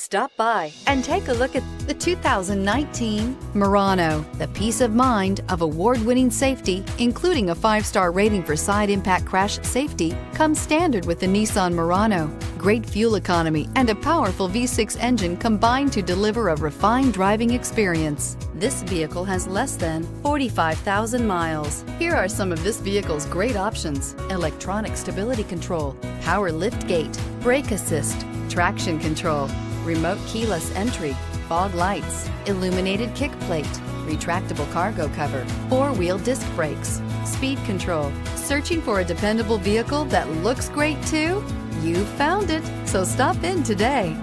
Stop by and take a look at the 2019 Murano. The peace of mind of award-winning safety, including a 5-star rating for side impact crash safety, comes standard with the Nissan Murano. Great fuel economy and a powerful V6 engine combine to deliver a refined driving experience. This vehicle has less than 45,000 miles. Here are some of this vehicle's great options: electronic stability control, power liftgate, brake assist, traction control, remote keyless entry, fog lights, illuminated kick plate, retractable cargo cover, 4-wheel disc brakes, speed control. Searching for a dependable vehicle that looks great too? You found it, so stop in today.